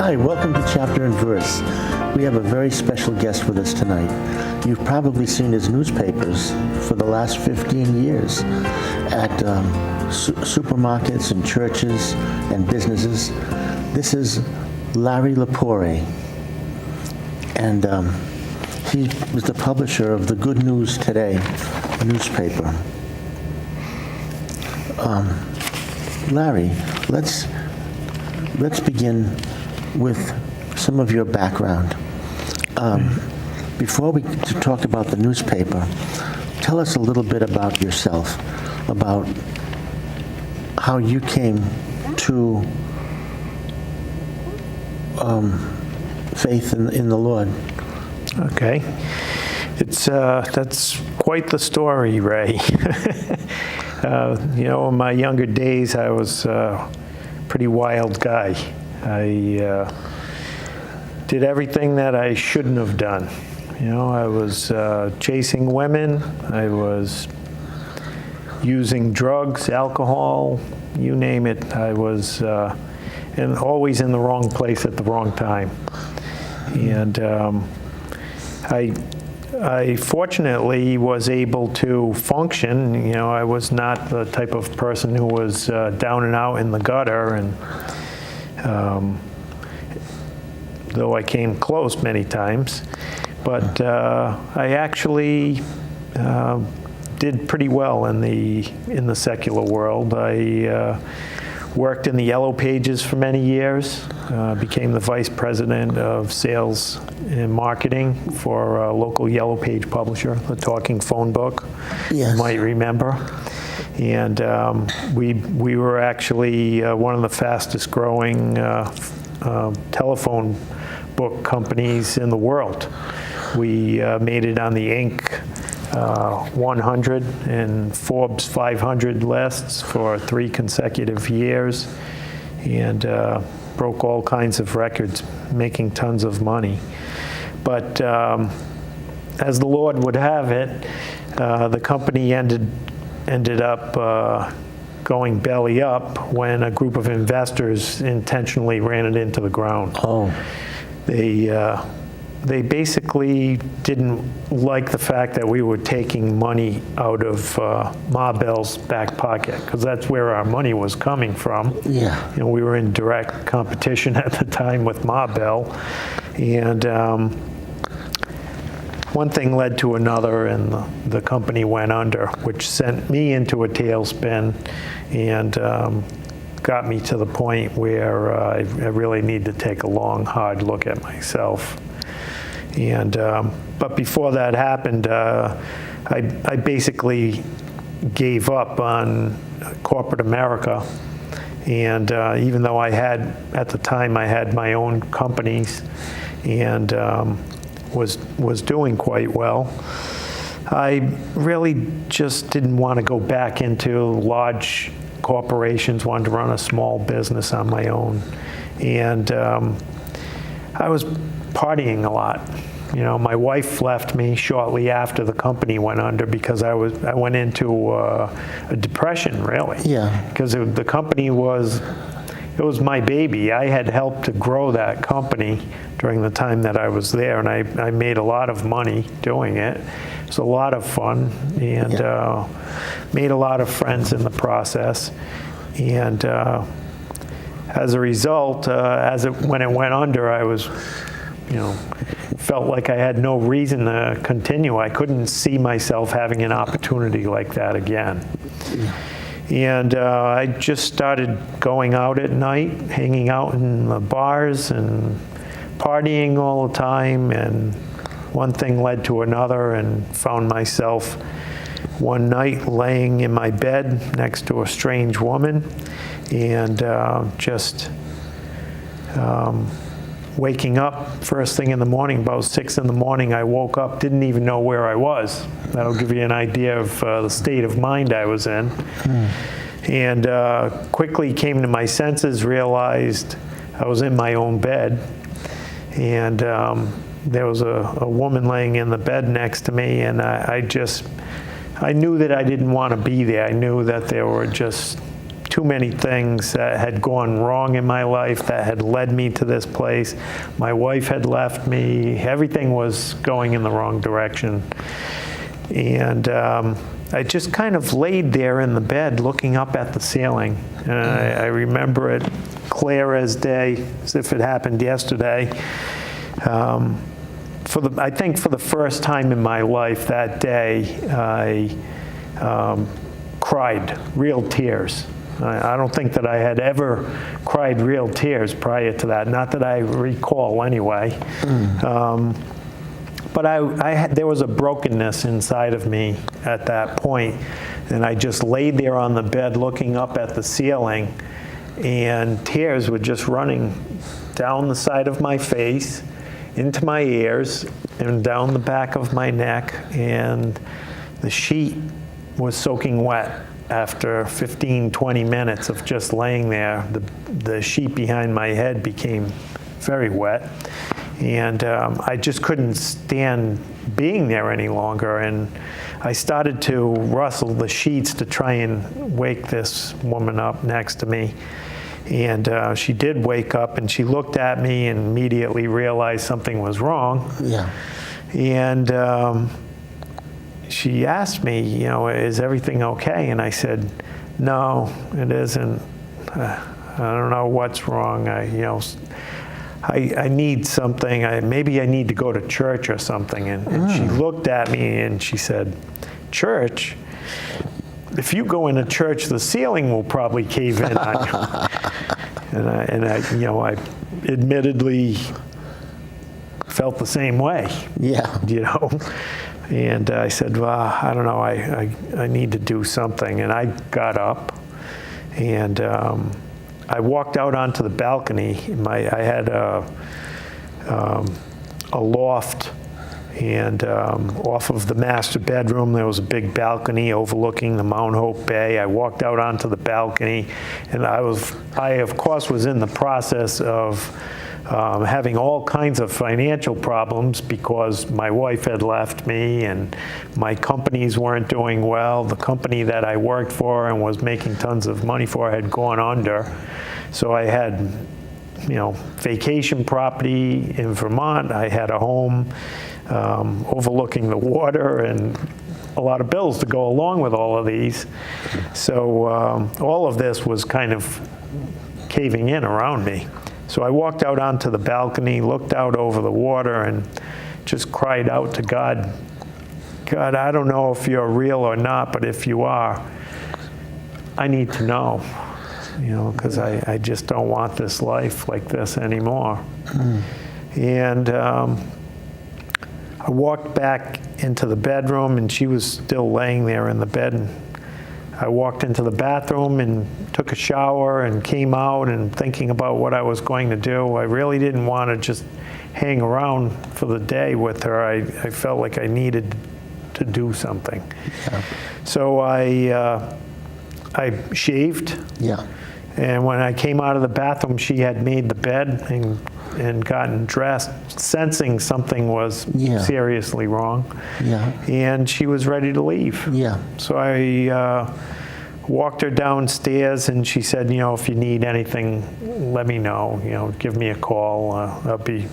Hi, welcome to Chapter and Verse. We have a very special guest with us tonight. You've probably seen his newspapers for the last 15 years at supermarkets and churches and businesses. This is Larry Lepore, and he was the publisher of the Good News Today newspaper. Larry, let's begin with some of your background. Before we talk about the newspaper, tell us a little bit about yourself, about how you came to faith in the Lord. Okay. That's quite the story, Ray. In my younger days, I was a pretty wild guy. I did everything that I shouldn't have done. I was chasing women. I was using drugs, alcohol, you name it. I was and always in the wrong place at the wrong time. And I fortunately was able to function. I was not the type of person who was down and out in the gutter, and though I came close many times, but I actually did pretty well in the secular world. I worked in the Yellow Pages for many years, became the vice president of sales and marketing for a local Yellow Page publisher, the Talking Phone Book. Yes. You might remember. And we were actually one of the fastest growing telephone book companies in the world. We made it on the Inc. 100 and Forbes 500 lists for 3 consecutive years, and broke all kinds of records, making tons of money. But as the Lord would have it, the company ended up going belly up when a group of investors intentionally ran it into the ground. Oh. They basically didn't like the fact that we were taking money out of Ma Bell's back pocket, because that's where our money was coming from. Yeah. We were in direct competition at the time with Ma Bell, and one thing led to another, and the company went under, which sent me into a tailspin and got me to the point where I really need to take a long, hard look at myself. And but before that happened, I basically gave up on corporate America. And even though at the time I had my own companies and was doing quite well, I really just didn't want to go back into large corporations, wanted to run a small business on my own. And I was partying a lot. My wife left me shortly after the company went under because I went into a depression, really. Yeah. Because the company was my baby. I had helped to grow that company during the time that I was there, and I made a lot of money doing it. It was a lot of fun, and made a lot of friends in the process. And as a result, when it went under, I was, felt like I had no reason to continue. I couldn't see myself having an opportunity like that again. Yeah. And I just started going out at night, hanging out in the bars and partying all the time, and one thing led to another, and found myself one night laying in my bed next to a strange woman, and just waking up first thing in the morning, about 6 in the morning. I woke up, didn't even know where I was. That'll give you an idea of the state of mind I was in. And quickly came to my senses, realized I was in my own bed, and there was a woman laying in the bed next to me, and I knew that I didn't want to be there. I knew that there were just too many things that had gone wrong in my life that had led me to this place. My wife had left me. Everything was going in the wrong direction. And I just kind of laid there in the bed looking up at the ceiling. And I remember it clear as day, as if it happened yesterday. I think for the first time in my life that day, I cried real tears. I don't think that I had ever cried real tears prior to that, not that I recall anyway. But there was a brokenness inside of me at that point, and I just laid there on the bed looking up at the ceiling, and tears were just running down the side of my face, into my ears, and down the back of my neck, and the sheet was soaking wet. After 15, 20 minutes of just laying there, the sheet behind my head became very wet. And I just couldn't stand being there any longer. And I started to rustle the sheets to try and wake this woman up next to me. And she did wake up, and she looked at me and immediately realized something was wrong. Yeah. And she asked me, is everything okay? And I said, no, it isn't. I don't know what's wrong. I need something. Maybe I need to go to church or something. And she looked at me and she said, church? If you go into church, the ceiling will probably cave in on you. And I admittedly felt the same way. Yeah. And I said, well, I don't know, I need to do something. And I got up, and I walked out onto the balcony. I had a loft, and off of the master bedroom, there was a big balcony overlooking the Mount Hope Bay. I walked out onto the balcony, and I of course was in the process of having all kinds of financial problems because my wife had left me and my companies weren't doing well. The company that I worked for and was making tons of money for had gone under. So I had, vacation property in Vermont. I had a home overlooking the water and a lot of bills to go along with all of these. So all of this was kind of caving in around me. So I walked out onto the balcony, looked out over the water, and just cried out to God, God, I don't know if you're real or not, but if you are, I need to know, because I just don't want this life like this anymore. And I walked back into the bedroom, and she was still laying there in the bed. And I walked into the bathroom and took a shower and came out and thinking about what I was going to do. I really didn't want to just hang around for the day with her. I felt like I needed to do something. Yeah. So I shaved. Yeah. And when I came out of the bathroom, she had made the bed and gotten dressed, sensing something was seriously wrong. Yeah. And she was ready to leave. Yeah. So I walked her downstairs, and she said, if you need anything, let me know. Give me a call. I'll be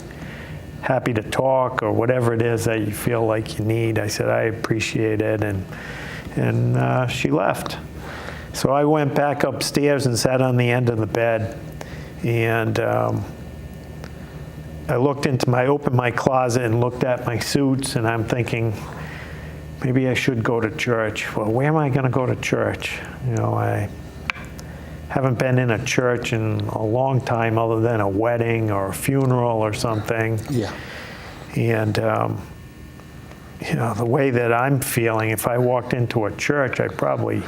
happy to talk, or whatever it is that you feel like you need. I said, I appreciate it. And she left. So I went back upstairs and sat on the end of the bed, and I opened my closet and looked at my suits, and I'm thinking, maybe I should go to church. Well, where am I going to go to church? I haven't been in a church in a long time other than a wedding or a funeral or something. Yeah. And, the way that I'm feeling, if I walked into a church, I'd probably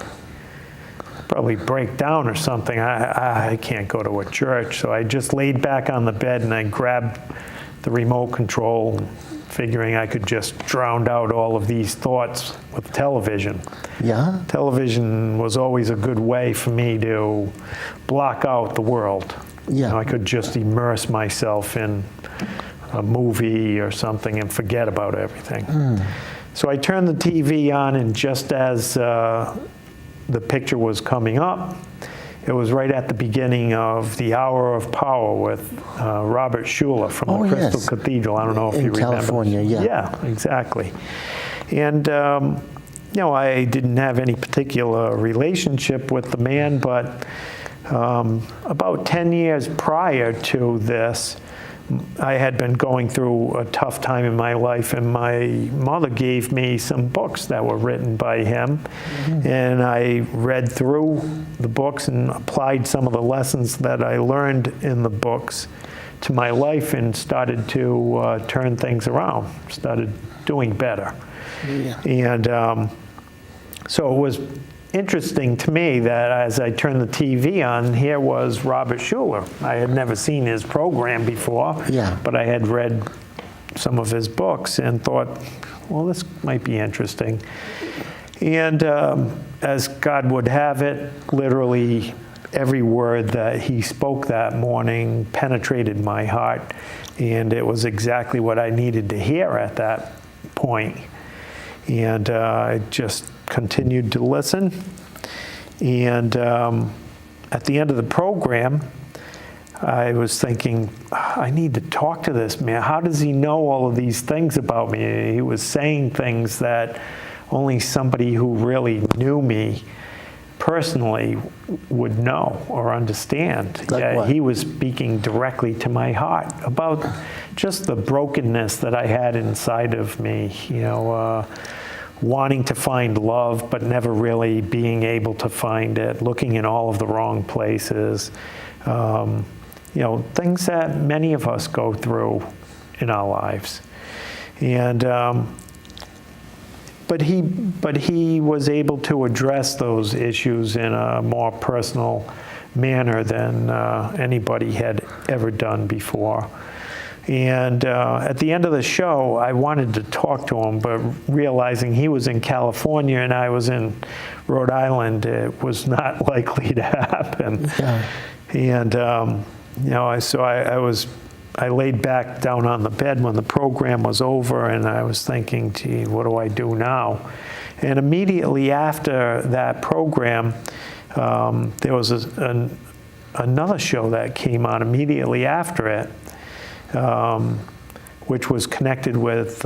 break down or something. I can't go to a church. So I just laid back on the bed and I grabbed the remote control, figuring I could just drown out all of these thoughts with television. Yeah. Television was always a good way for me to block out the world. Yeah. I could just immerse myself in a movie or something and forget about everything. So I turned the TV on, and just as the picture was coming up, it was right at the beginning of the Hour of Power with Robert Schuller from the Crystal yes. Cathedral. I don't know if you remember. In California, yeah. Yeah, exactly. And, I didn't have any particular relationship with the man, but about 10 years prior to this, I had been going through a tough time in my life, and my mother gave me some books that were written by him. Mm-hmm. And I read through the books and applied some of the lessons that I learned in the books to my life and started to turn things around, started doing better. Yeah. And so it was interesting to me that as I turned the TV on, here was Robert Schuller. I had never seen his program before, Yeah. but I had read some of his books and thought, well, this might be interesting. And as God would have it, literally every word that he spoke that morning penetrated my heart, and it was exactly what I needed to hear at that point. And I just continued to listen. And at the end of the program, I was thinking, I need to talk to this man. How does he know all of these things about me? He was saying things that only somebody who really knew me personally would know or understand. Like what? He was speaking directly to my heart about just the brokenness that I had inside of me, wanting to find love, but never really being able to find it, looking in all of the wrong places, things that many of us go through in our lives. And but he was able to address those issues in a more personal manner than anybody had ever done before. And at the end of the show, I wanted to talk to him, but realizing he was in California and I was in Rhode Island, it was not likely to happen. Yeah. And I laid back down on the bed when the program was over, and I was thinking, gee, what do I do now? And immediately after that program, there was another show that came on immediately after it, which was connected with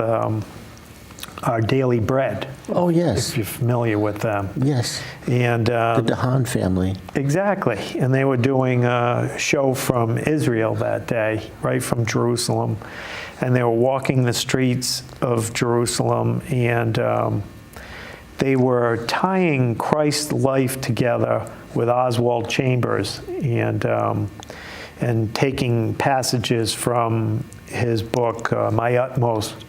Our Daily Bread. Oh, yes. If you're familiar with them. Yes. And The DeHaan family. exactly. And they were doing a show from Israel that day, right from Jerusalem. And they were walking the streets of Jerusalem, and they were tying Christ's life together with Oswald Chambers, and taking passages from his book, My Utmost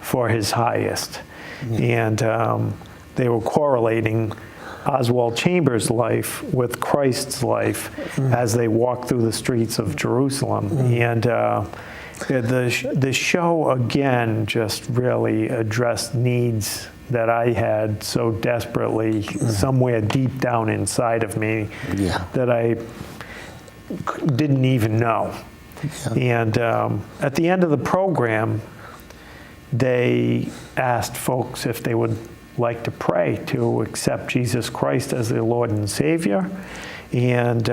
for His Highest. Yeah. And they were correlating Oswald Chambers' life with Christ's life as they walked through the streets of Jerusalem. And the show, again, just really addressed needs that I had so desperately somewhere deep down inside of me that I didn't even know. Yeah. And at the end of the program, they asked folks if they would like to pray to accept Jesus Christ as their Lord and Savior. And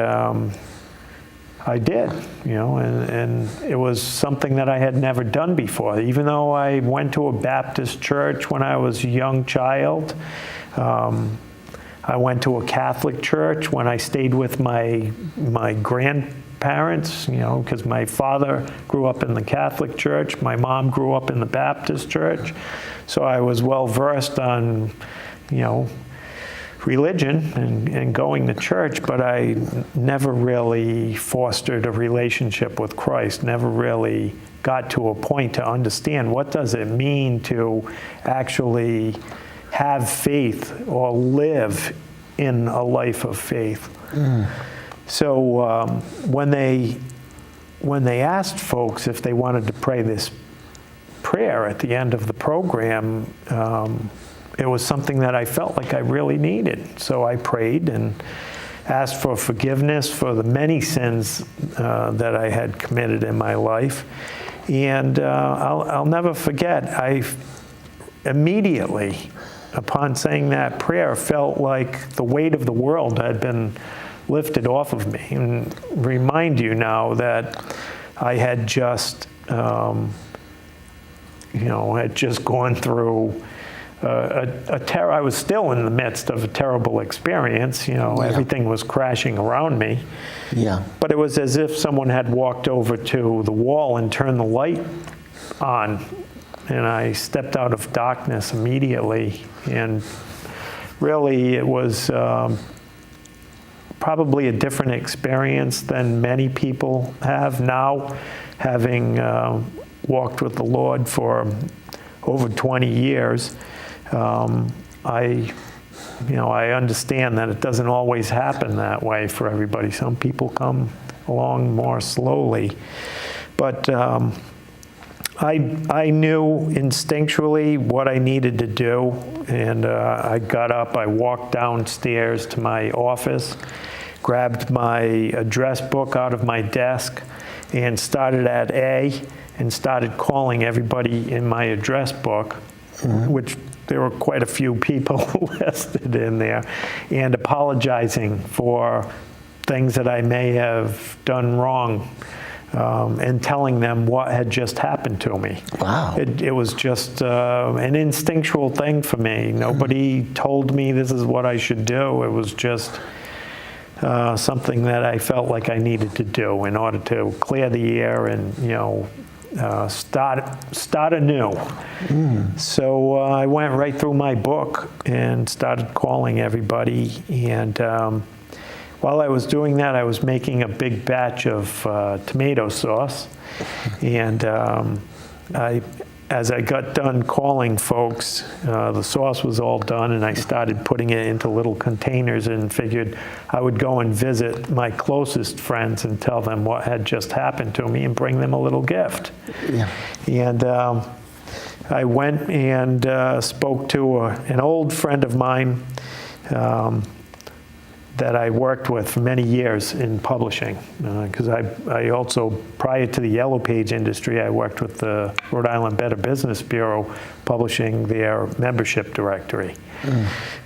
I did, and it was something that I had never done before. Even though I went to a Baptist church when I was a young child, I went to a Catholic church when I stayed with my grandparents, because my father grew up in the Catholic church, my mom grew up in the Baptist church, so I was well versed on, religion and going to church, but I never really fostered a relationship with Christ, never really got to a point to understand what does it mean to actually have faith or live in a life of faith. So when they asked folks if they wanted to pray this prayer at the end of the program, it was something that I felt like I really needed. So I prayed and asked for forgiveness for the many sins that I had committed in my life. And I'll never forget, I immediately, upon saying that prayer, felt like the weight of the world had been lifted off of me. And remind you now that I had just, had just gone through I was still in the midst of a terrible experience. Everything was crashing around me. Yeah. But it was as if someone had walked over to the wall and turned the light on, and I stepped out of darkness immediately. And really, it was probably a different experience than many people have now, having walked with the Lord for over 20 years. I understand that it doesn't always happen that way for everybody. Some people come along more slowly. But I knew instinctually what I needed to do, and I got up, I walked downstairs to my office, grabbed my address book out of my desk, and started at A, and started calling everybody in my address book, which there were quite a few people listed in there, and apologizing for things that I may have done wrong, and telling them what had just happened to me. Wow. It was just an instinctual thing for me. Nobody told me this is what I should do. It was just something that I felt like I needed to do in order to clear the air and, start anew. So I went right through my book and started calling everybody. And while I was doing that, I was making a big batch of tomato sauce. And as I got done calling folks, the sauce was all done, and I started putting it into little containers and figured I would go and visit my closest friends and tell them what had just happened to me and bring them a little gift. Yeah. And I went and spoke to an old friend of mine that I worked with for many years in publishing, because I also, prior to the Yellow Page industry, I worked with the Rhode Island Better Business Bureau, publishing their membership directory.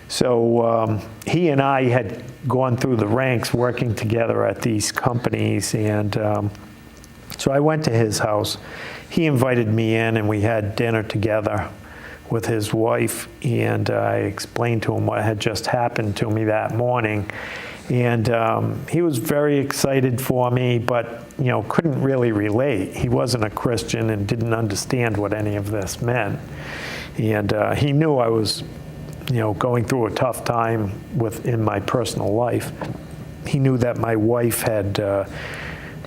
So he and I had gone through the ranks working together at these companies, and so I went to his house. He invited me in, and we had dinner together with his wife, and I explained to him what had just happened to me that morning. And he was very excited for me, but couldn't really relate. He wasn't a Christian and didn't understand what any of this meant. And he knew I was going through a tough time in my personal life. He knew that my wife had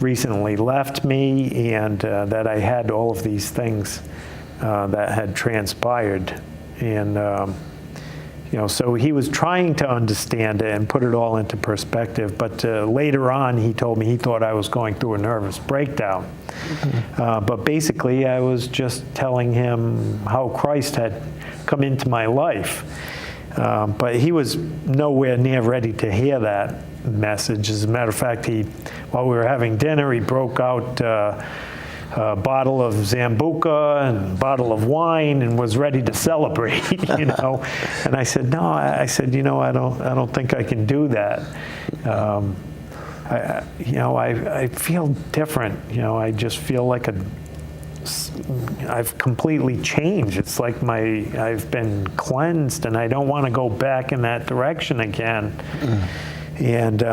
recently left me, and that I had all of these things that had transpired. And so he was trying to understand it and put it all into perspective, but later on he told me he thought I was going through a nervous breakdown. But basically I was just telling him how Christ had come into my life. But he was nowhere near ready to hear that message. As a matter of fact, while we were having dinner, he broke out a bottle of Zambuca and a bottle of wine and was ready to celebrate, And I said, no, I don't think I can do that. I feel different. I just feel like I've completely changed. It's like I've been cleansed, and I don't want to go back in that direction again. And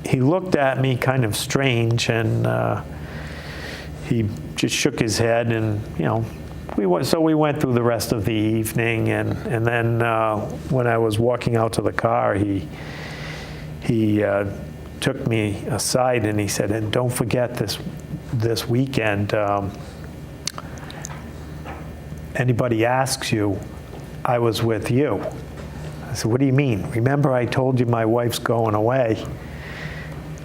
he looked at me kind of strange, and he just shook his head, and we went through the rest of the evening, and then when I was walking out to the car, he took me aside and he said, "And don't forget this weekend, anybody asks you, I was with you." I said, "What do you mean? Remember I told you my wife's going away?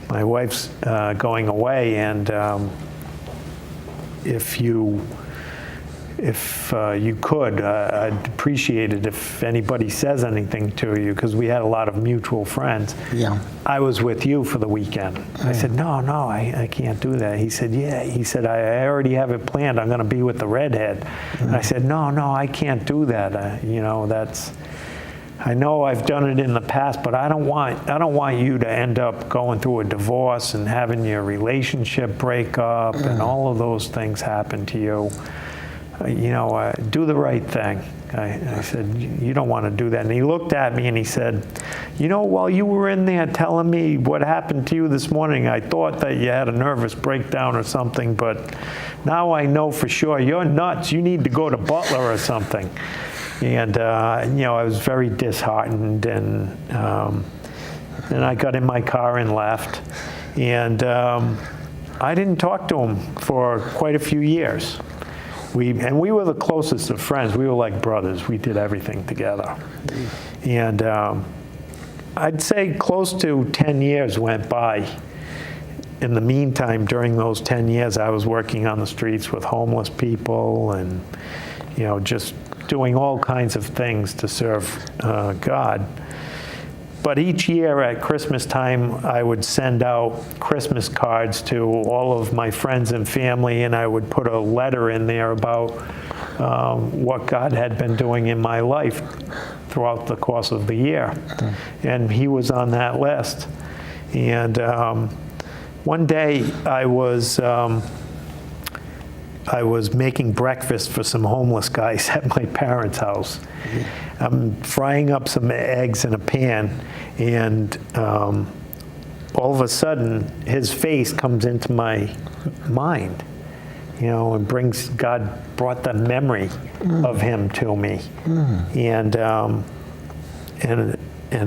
My wife's going away, and if you could, I'd appreciate it if anybody says anything to you," because we had a lot of mutual friends. Yeah. "I was with you for the weekend." I said, no, I can't do that. He said, yeah. He said, I already have it planned. I'm going to be with the redhead. And I said, no, I can't do that. I know I've done it in the past, but I don't want you to end up going through a divorce and having your relationship break up and all of those things happen to you. Do the right thing. I said, you don't want to do that. And he looked at me and he said, while you were in there telling me what happened to you this morning, I thought that you had a nervous breakdown or something, but now I know for sure you're nuts. You need to go to Butler or something. And, I was very disheartened, and I got in my car and left. And I didn't talk to him for quite a few years. We were the closest of friends. We were like brothers. We did everything together. And I'd say close to 10 years went by. In the meantime, during those 10 years, I was working on the streets with homeless people and, just doing all kinds of things to serve God. But each year at Christmas time, I would send out Christmas cards to all of my friends and family, and I would put a letter in there about what God had been doing in my life throughout the course of the year. And he was on that list. And one day I was making breakfast for some homeless guys at my parents' house. I'm frying up some eggs in a pan, and all of a sudden, his face comes into my mind, and God brought the memory of him to me. And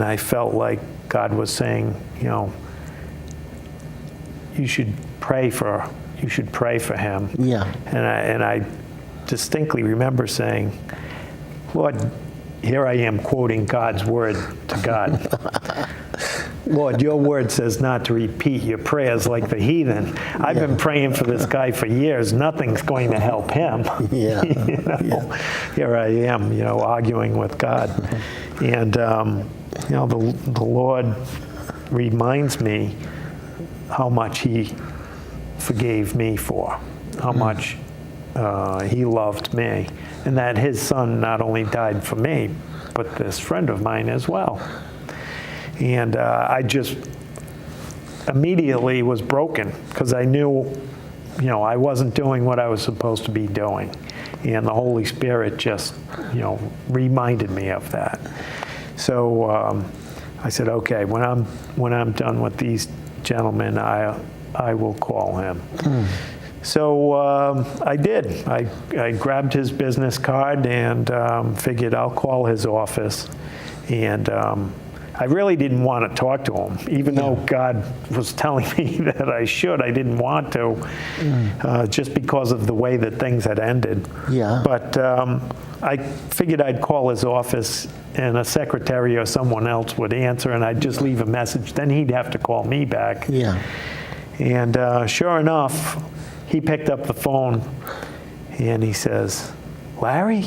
I felt like God was saying, you should pray for him. Yeah. And I distinctly remember saying, Lord, here I am quoting God's word to God. Lord, your word says not to repeat your prayers like the heathen. I've been praying for this guy for years. Nothing's going to help him. Yeah. Here I am, arguing with God. And, the Lord reminds me how much he forgave me for, how much he loved me, and that his son not only died for me, but this friend of mine as well. And I just immediately was broken because I knew, I wasn't doing what I was supposed to be doing. And the Holy Spirit just, reminded me of that. So I said, okay, when I'm done with these gentlemen, I will call him. So I did. I grabbed his business card and figured I'll call his office. And I really didn't want to talk to him, even though God was telling me that I should. I didn't want to, just because of the way that things had ended. Yeah. But I figured I'd call his office, and a secretary or someone else would answer, and I'd just leave a message. Then he'd have to call me back. Yeah. And sure enough, he picked up the phone, and he says, Larry?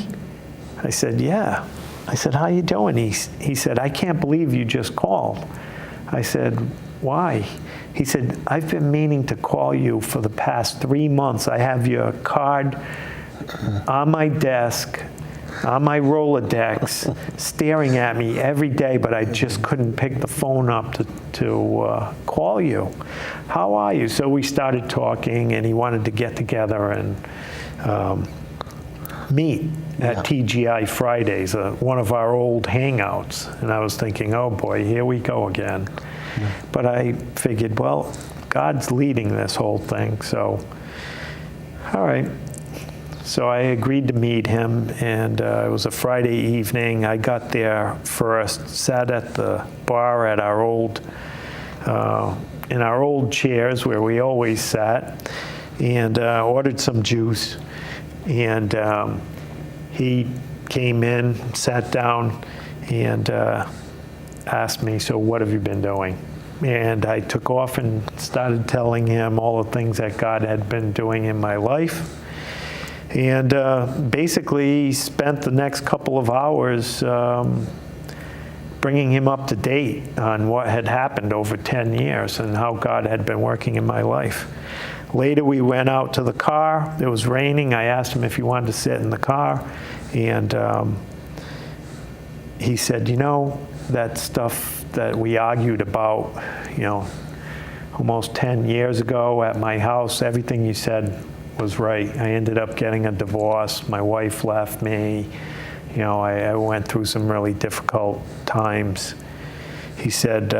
I said, yeah. I said, how you doing? He said, I can't believe you just called. I said, why? He said, I've been meaning to call you for the past 3 months. I have your card on my desk, on my Rolodex, staring at me every day, but I just couldn't pick the phone up to call you. How are you? So we started talking, and he wanted to get together and meet at TGI Fridays, one of our old hangouts. And I was thinking, oh boy, here we go again. But I figured, well, God's leading this whole thing, so all right. So I agreed to meet him, and it was a Friday evening. I got there first, sat at the bar at our in our old chairs where we always sat, and ordered some juice. And he came in, sat down, and asked me, so what have you been doing? And I took off and started telling him all the things that God had been doing in my life. And basically spent the next couple of hours bringing him up to date on what had happened over 10 years and how God had been working in my life. Later, we went out to the car. It was raining. I asked him if he wanted to sit in the car. And he said, that stuff that we argued about, almost 10 years ago at my house, everything you said was right. I ended up getting a divorce. My wife left me. I went through some really difficult times. He said,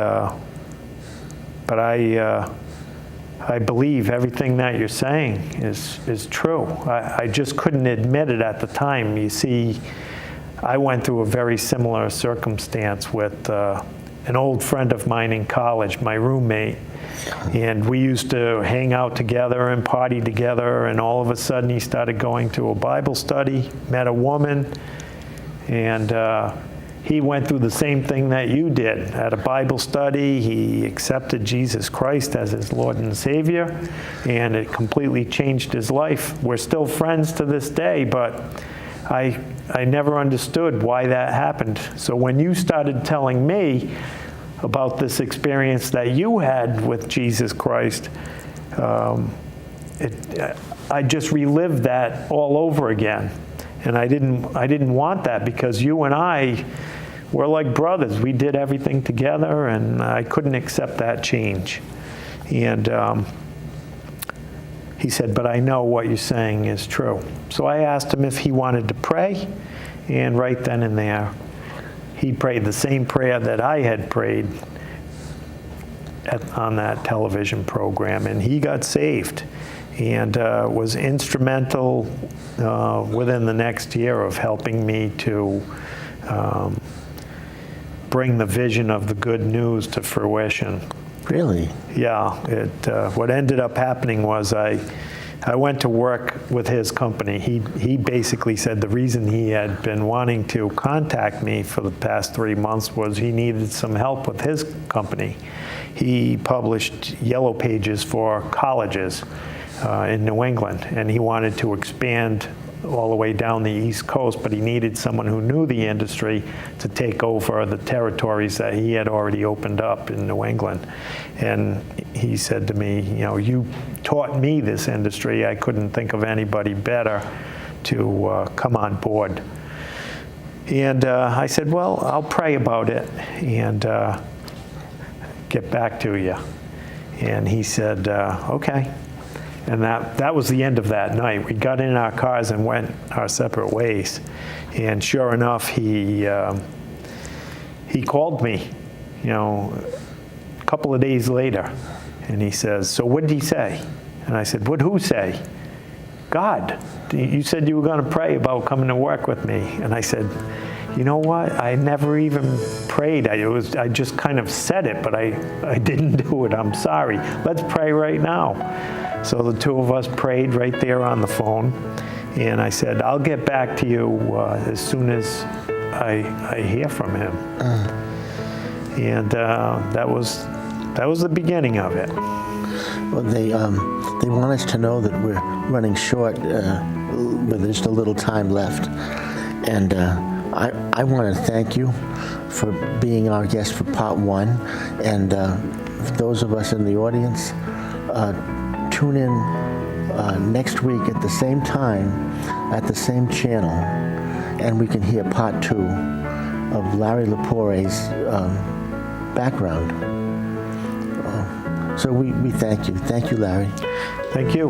but I believe everything that you're saying is true. I just couldn't admit it at the time. You see, I went through a very similar circumstance with an old friend of mine in college, my roommate, and we used to hang out together and party together, and all of a sudden he started going to a Bible study, met a woman, and he went through the same thing that you did. At a Bible study, he accepted Jesus Christ as his Lord and Savior, and it completely changed his life. We're still friends to this day, but I never understood why that happened. So when you started telling me about this experience that you had with Jesus Christ, I just relived that all over again. And I didn't want that, because you and I were like brothers. We did everything together, and I couldn't accept that change. And he said, but I know what you're saying is true. So I asked him if he wanted to pray, and right then and there, he prayed the same prayer that I had prayed on that television program, and he got saved, and was instrumental within the next year of helping me to bring the vision of the good news to fruition. Really? Yeah. What ended up happening was I went to work with his company. He basically said the reason he had been wanting to contact me for the past 3 months was he needed some help with his company. He published yellow pages for colleges in New England, and he wanted to expand all the way down the East Coast, but he needed someone who knew the industry to take over the territories that he had already opened up in New England. And he said to me, you taught me this industry. I couldn't think of anybody better to come on board. And I said, well, I'll pray about it and get back to you. And he said, okay. And that was the end of that night. We got in our cars and went our separate ways. And sure enough, he called me, a couple of days later. And he says, so what did he say? And I said, who say? God. You said you were going to pray about coming to work with me. And I said, you know what? I never even prayed. I just kind of said it, but I didn't do it. I'm sorry. Let's pray right now. So the two of us prayed right there on the phone, and I said, I'll get back to you as soon as I hear from him. And that was the beginning of it. Well, they want us to know that we're running short with just a little time left. And I want to thank you for being our guest for part one. And for those of us in the audience, tune in next week at the same time, at the same channel, and we can hear part two of Larry Lepore's background. So we thank you. Thank you, Larry. Thank you.